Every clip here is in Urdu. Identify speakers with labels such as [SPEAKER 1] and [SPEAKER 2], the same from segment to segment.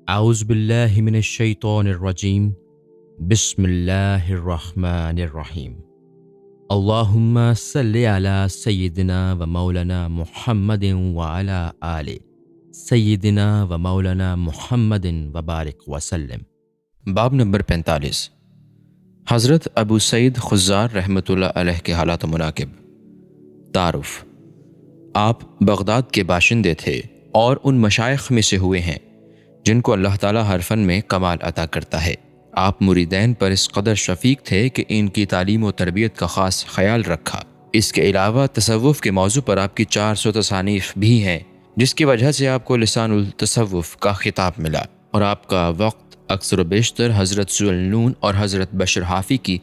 [SPEAKER 1] اعوذ باللہ من الشیطان الرجیم بسم اللہ الرحمن الرحیم اللہم صلی علی سیدنا و مولانا محمد وعلی آل سیدنا و مولانا محمد وبارک وسلم۔ باب نمبر 45۔ حضرت ابو سعید خزار رحمۃ اللہ علیہ کے حالات و مناقب۔ تعارف۔ آپ بغداد کے باشندے تھے اور ان مشائخ میں سے ہوئے ہیں جن کو اللہ تعالیٰ ہر فن میں کمال عطا کرتا ہے۔ آپ مریدین پر اس قدر شفیق تھے کہ ان کی تعلیم و تربیت کا خاص خیال رکھا۔ اس کے علاوہ تصوف کے موضوع پر آپ کی 400 تصانیف بھی ہیں، جس کی وجہ سے آپ کو لسان التصوف کا خطاب ملا، اور آپ کا وقت اکثر و بیشتر حضرت ذوالنون اور حضرت بشر حافی کی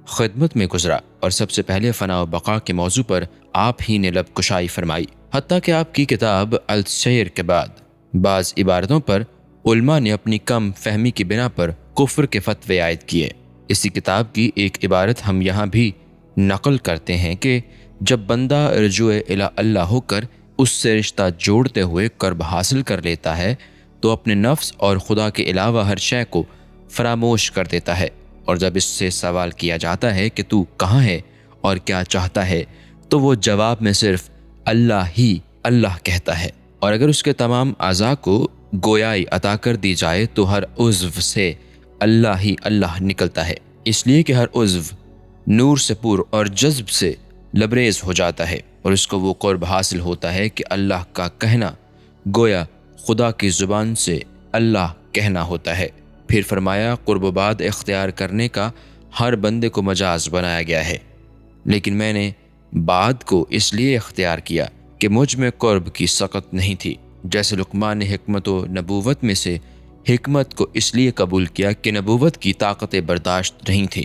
[SPEAKER 1] خدمت میں گزرا، اور سب سے پہلے فنا و بقا کے موضوع پر آپ ہی نے لب کشائی فرمائی، حتیٰ کہ آپ کی کتاب السیر کے بعد بعض عبارتوں پر علماء نے اپنی کم فہمی کی بنا پر کفر کے فتوے عائد کیے۔ اسی کتاب کی ایک عبارت ہم یہاں بھی نقل کرتے ہیں کہ جب بندہ رجوع الی اللہ ہو کر اس سے رشتہ جوڑتے ہوئے قرب حاصل کر لیتا ہے تو اپنے نفس اور خدا کے علاوہ ہر شے کو فراموش کر دیتا ہے، اور جب اس سے سوال کیا جاتا ہے کہ تو کہاں ہے اور کیا چاہتا ہے تو وہ جواب میں صرف اللہ ہی اللہ کہتا ہے، اور اگر اس کے تمام اعضاء کو گویائی عطا کر دی جائے تو ہر عضو سے اللہ ہی اللہ نکلتا ہے، اس لیے کہ ہر عضو نور سے پور اور جذب سے لبریز ہو جاتا ہے، اور اس کو وہ قرب حاصل ہوتا ہے کہ اللہ کا کہنا گویا خدا کی زبان سے اللہ کہنا ہوتا ہے۔ پھر فرمایا قرب و بعد اختیار کرنے کا ہر بندے کو مجاز بنایا گیا ہے، لیکن میں نے بعد کو اس لیے اختیار کیا کہ مجھ میں قرب کی سقط نہیں تھی، جیسے لقمان نے حکمت و نبوت میں سے حکمت کو اس لیے قبول کیا کہ نبوت کی طاقت برداشت نہیں تھی۔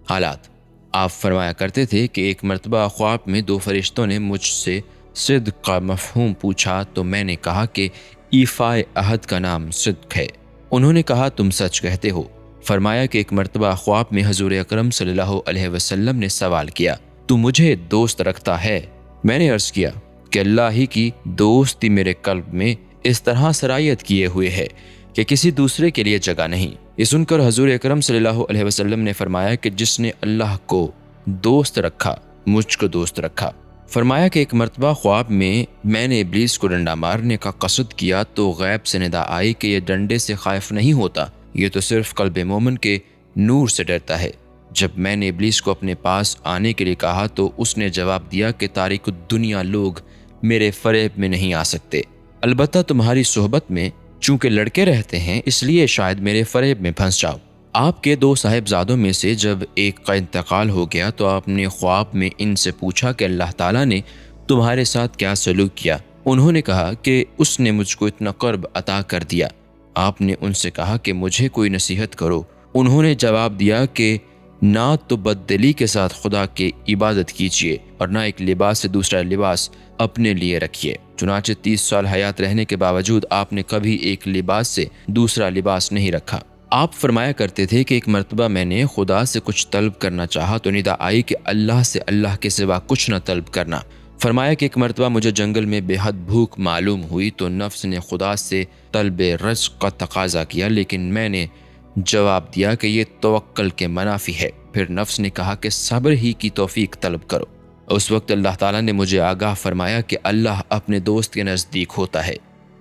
[SPEAKER 1] حالات۔ آپ فرمایا کرتے تھے کہ ایک مرتبہ خواب میں 2 فرشتوں نے مجھ سے صدق کا مفہوم پوچھا تو میں نے کہا کہ ایفائے عہد کا نام صدق ہے۔ انہوں نے کہا تم سچ کہتے ہو۔ فرمایا کہ ایک مرتبہ خواب میں حضور اکرم صلی اللہ علیہ وسلم نے سوال کیا تو مجھے دوست رکھتا ہے؟ میں نے عرض کیا کہ اللہ ہی کی دوستی میرے قلب میں اس طرح سرایت کیے ہوئے ہے کہ کسی دوسرے کے لیے جگہ نہیں۔ یہ سن کر حضور اکرم صلی اللہ علیہ وسلم نے فرمایا کہ جس نے اللہ کو دوست رکھا مجھ کو دوست رکھا۔ فرمایا کہ ایک مرتبہ خواب میں نے ابلیس کو ڈنڈا مارنے کا قصد کیا تو غیب سے ندا آئی کہ یہ ڈنڈے سے خائف نہیں ہوتا، یہ تو صرف قلب مومن کے نور سے ڈرتا ہے۔ جب میں نے ابلیس کو اپنے پاس آنے کے لیے کہا تو اس نے جواب دیا کہ تاریک الدنیا لوگ میرے فریب میں نہیں آ سکتے، البتہ تمہاری صحبت میں چونکہ لڑکے رہتے ہیں اس لیے شاید میرے فریب میں پھنس جاؤ۔ آپ کے 2 صاحبزادوں میں سے جب ایک کا انتقال ہو گیا تو آپ نے خواب میں ان سے پوچھا کہ اللہ تعالیٰ نے تمہارے ساتھ کیا سلوک کیا؟ انہوں نے کہا کہ اس نے مجھ کو اتنا قرب عطا کر دیا۔ آپ نے ان سے کہا کہ مجھے کوئی نصیحت کرو۔ انہوں نے جواب دیا کہ نہ تو بددلی کے ساتھ خدا کی عبادت کیجیے اور نہ ایک لباس سے دوسرا لباس اپنے لیے رکھیے۔ چنانچہ 30 سال حیات رہنے کے باوجود آپ نے کبھی ایک لباس سے دوسرا لباس نہیں رکھا۔ آپ فرمایا کرتے تھے کہ ایک مرتبہ میں نے خدا سے کچھ طلب کرنا چاہا تو ندا آئی کہ اللہ سے اللہ کے سوا کچھ نہ طلب کرنا۔ فرمایا کہ ایک مرتبہ مجھے جنگل میں بے حد بھوک معلوم ہوئی تو نفس نے خدا سے طلب رزق کا تقاضا کیا، لیکن میں نے جواب دیا کہ یہ توکل کے منافی ہے۔ پھر نفس نے کہا کہ صبر ہی کی توفیق طلب کرو۔ اس وقت اللہ تعالیٰ نے مجھے آگاہ فرمایا کہ اللہ اپنے دوست کے نزدیک ہوتا ہے،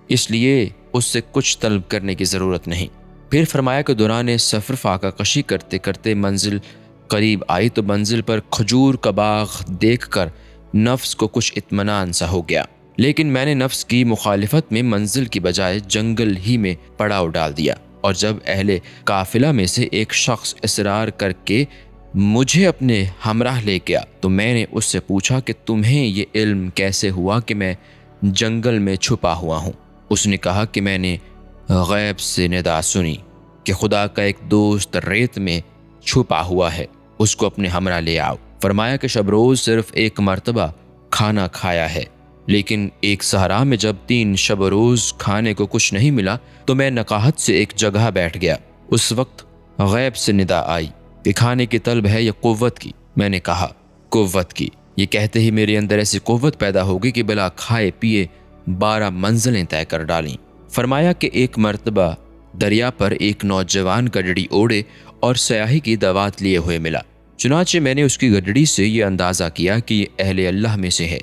[SPEAKER 1] اس لیے اس سے کچھ طلب کرنے کی ضرورت نہیں۔ پھر فرمایا کہ دوران سفر فاقہ کشی کرتے کرتے منزل قریب آئی تو منزل پر کھجور کا باغ دیکھ کر نفس کو کچھ اطمینان سا ہو گیا، لیکن میں نے نفس کی مخالفت میں منزل کی بجائے جنگل ہی میں پڑاؤ ڈال دیا، اور جب اہل قافلہ میں سے ایک شخص اصرار کر کے مجھے اپنے ہمراہ لے گیا تو میں نے اس سے پوچھا کہ تمہیں یہ علم کیسے ہوا کہ میں جنگل میں چھپا ہوا ہوں؟ اس نے کہا کہ میں نے غیب سے ندا سنی کہ خدا کا ایک دوست ریت میں چھپا ہوا ہے، اس کو اپنے ہمراہ لے آؤ۔ فرمایا کہ شب روز صرف ایک مرتبہ کھانا کھایا ہے، لیکن ایک صحرا میں جب 3 شب روز کھانے کو کچھ نہیں ملا تو میں نقاہت سے ایک جگہ بیٹھ گیا۔ اس وقت غیب سے ندا آئی کہ کھانے کی طلب ہے یا قوت کی؟ میں نے کہا قوت کی۔ یہ کہتے ہی میرے اندر ایسی قوت پیدا ہوگی کہ بلا کھائے پیے 12 منزلیں طے کر ڈالیں۔ فرمایا کہ ایک مرتبہ دریا پر ایک نوجوان گڈڑی اوڑے اور سیاحی کی دعوت لیے ہوئے ملا۔ چنانچہ میں نے اس کی گڈڑی سے یہ اندازہ کیا کہ یہ اہل اللہ میں سے ہے،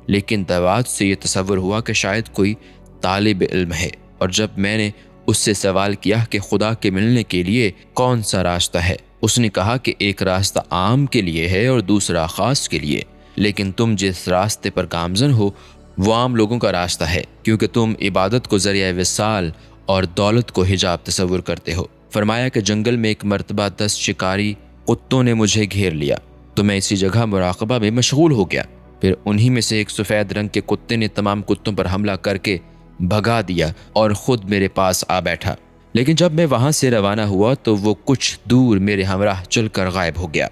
[SPEAKER 1] لیکن دعوت سے یہ تصور ہوا کہ شاید کوئی طالب علم ہے، اور جب میں نے اس سے سوال کیا کہ خدا کے ملنے کے لیے کون سا راستہ ہے، اس نے کہا کہ ایک راستہ عام کے لیے ہے اور دوسرا خاص کے لیے، لیکن تم جس راستے پر گامزن ہو وہ عام لوگوں کا راستہ ہے، کیونکہ تم عبادت کو ذریعہ وصال اور دولت کو حجاب تصور کرتے ہو۔ فرمایا کہ جنگل میں ایک مرتبہ 10 شکاری کتوں نے مجھے گھیر لیا تو میں اسی جگہ مراقبہ میں مشغول ہو گیا۔ پھر انہی میں سے ایک سفید رنگ کے کتے نے تمام کتوں پر حملہ کر کے بھگا دیا اور خود میرے پاس آ بیٹھا، لیکن جب میں وہاں سے روانہ ہوا تو وہ کچھ دور میرے ہمراہ چل کر غائب ہو گیا۔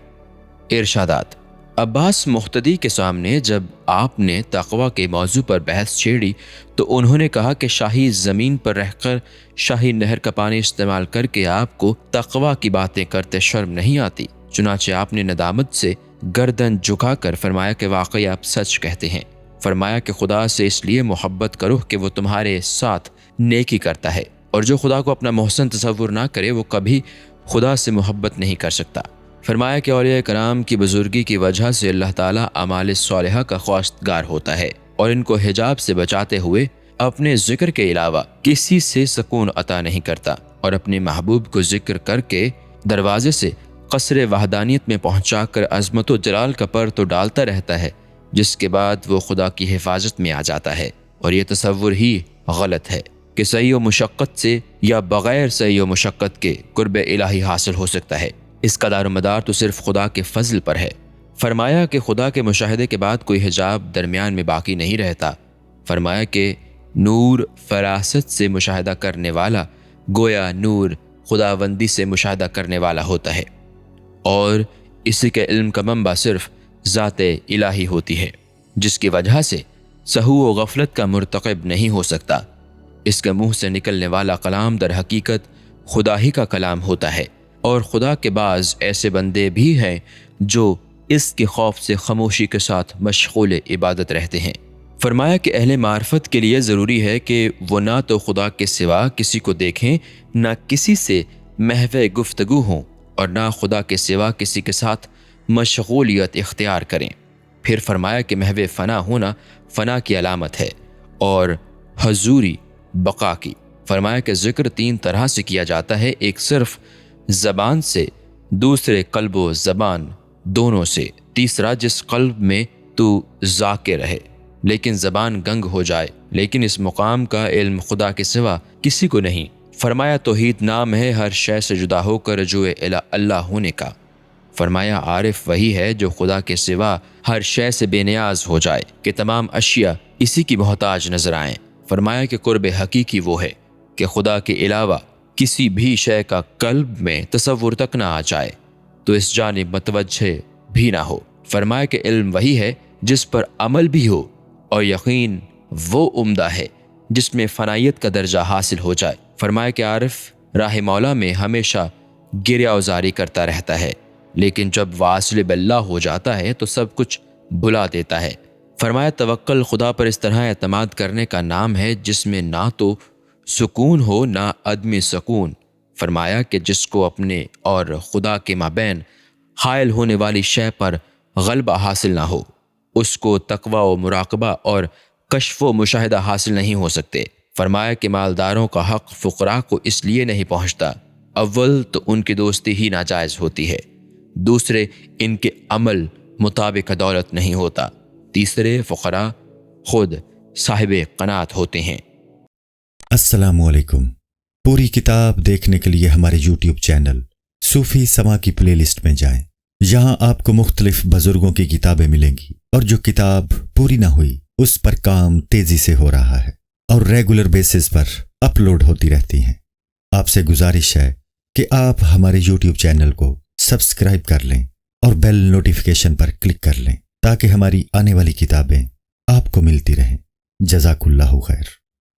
[SPEAKER 1] ارشادات: عباس مقتدی کے سامنے جب آپ نے تقوی کے موضوع پر بحث چھیڑی تو انہوں نے کہا کہ شاہی زمین پر رہ کر شاہی نہر کا پانی استعمال کر کے آپ کو تقوی کی باتیں کرتے شرم نہیں آتی؟ چنانچہ آپ نے ندامت سے گردن جھکا کر فرمایا کہ واقعی آپ سچ کہتے ہیں۔ فرمایا کہ خدا سے اس لیے محبت کرو کہ وہ تمہارے ساتھ نیکی کرتا ہے، اور جو خدا کو اپنا محسن تصور نہ کرے وہ کبھی خدا سے محبت نہیں کر سکتا۔ فرمایا کہ اولیاء کرام کی بزرگی کی وجہ سے اللہ تعالیٰ اعمال صالحہ کا خواستگار ہوتا ہے، اور ان کو حجاب سے بچاتے ہوئے اپنے ذکر کے علاوہ کسی سے سکون عطا نہیں کرتا، اور اپنے محبوب کو ذکر کر کے دروازے سے قصر وحدانیت میں پہنچا کر عظمت و جلال کا پر تو ڈالتا رہتا ہے، جس کے بعد وہ خدا کی حفاظت میں آ جاتا ہے۔ اور یہ تصور ہی غلط ہے کہ سعی و مشقت سے یا بغیر سعی و مشقت کے قرب الہی حاصل ہو سکتا ہے۔ اس کا دار و مدار تو صرف خدا کے فضل پر ہے۔ فرمایا کہ خدا کے مشاہدے کے بعد کوئی حجاب درمیان میں باقی نہیں رہتا۔ فرمایا کہ نور فراست سے مشاہدہ کرنے والا گویا نور خداوندی سے مشاہدہ کرنے والا ہوتا ہے، اور اسی کے علم کا منبع صرف ذات الہی ہوتی ہے، جس کی وجہ سے سہو و غفلت کا مرتکب نہیں ہو سکتا۔ اس کے منہ سے نکلنے والا کلام در حقیقت خدا ہی کا کلام ہوتا ہے، اور خدا کے بعض ایسے بندے بھی ہیں جو اس کے خوف سے خاموشی کے ساتھ مشغول عبادت رہتے ہیں۔ فرمایا کہ اہل معرفت کے لیے ضروری ہے کہ وہ نہ تو خدا کے سوا کسی کو دیکھیں، نہ کسی سے محو گفتگو ہوں، اور نہ خدا کے سوا کسی کے ساتھ مشغولیت اختیار کریں۔ پھر فرمایا کہ محو فنا ہونا فنا کی علامت ہے، اور حضوری بقا کی۔ فرمایا کہ ذکر 3 طرح سے کیا جاتا ہے، ایک صرف زبان سے، دوسرے قلب و زبان دونوں سے، تیسرا جس قلب میں تو ذاکر رہے لیکن زبان گنگ ہو جائے۔ لیکن اس مقام کا علم خدا کے سوا کسی کو نہیں۔ فرمایا توحید نام ہے ہر شے سے جدا ہو کر رجوع الی اللہ ہونے کا۔ فرمایا عارف وہی ہے جو خدا کے سوا ہر شے سے بے نیاز ہو جائے کہ تمام اشیاء اسی کی محتاج نظر آئیں۔ فرمایا کہ قرب حقیقی وہ ہے کہ خدا کے علاوہ کسی بھی شے کا قلب میں تصور تک نہ آ جائے تو اس جانب متوجہ بھی نہ ہو۔ فرمایا کہ علم وہی ہے جس پر عمل بھی ہو، اور یقین وہ عمدہ ہے جس میں فنائیت کا درجہ حاصل ہو جائے۔ فرمایا کہ عارف راہ مولا میں ہمیشہ گریہ وزاری کرتا رہتا ہے، لیکن جب واصل باللہ ہو جاتا ہے تو سب کچھ بھلا دیتا ہے۔ فرمایا توکل خدا پر اس طرح اعتماد کرنے کا نام ہے جس میں نہ تو سکون ہو نہ عدم سکون۔ فرمایا کہ جس کو اپنے اور خدا کے مابین حائل ہونے والی شے پر غلبہ حاصل نہ ہو، اس کو تقوی و مراقبہ اور کشف و مشاہدہ حاصل نہیں ہو سکتے۔ فرمایا کہ مالداروں کا حق فقراء کو اس لیے نہیں پہنچتا، اول تو ان کی دوستی ہی ناجائز ہوتی ہے، دوسرے ان کے عمل مطابق دولت نہیں ہوتا، تیسرے فقراء خود صاحب قناعت ہوتے ہیں۔
[SPEAKER 2] السلام علیکم۔ پوری کتاب دیکھنے کے لیے ہمارے یوٹیوب چینل صوفی سما کی پلے لسٹ میں جائیں۔ یہاں آپ کو مختلف بزرگوں کی کتابیں ملیں گی، اور جو کتاب پوری نہ ہوئی اس پر کام تیزی سے ہو رہا ہے اور ریگولر بیسس پر اپلوڈ ہوتی رہتی ہیں۔ آپ سے گزارش ہے کہ آپ ہمارے یوٹیوب چینل کو سبسکرائب کر لیں اور بیل نوٹیفیکیشن پر کلک کر لیں تاکہ ہماری آنے والی کتابیں آپ کو ملتی رہیں۔ جزاک اللہ خیر۔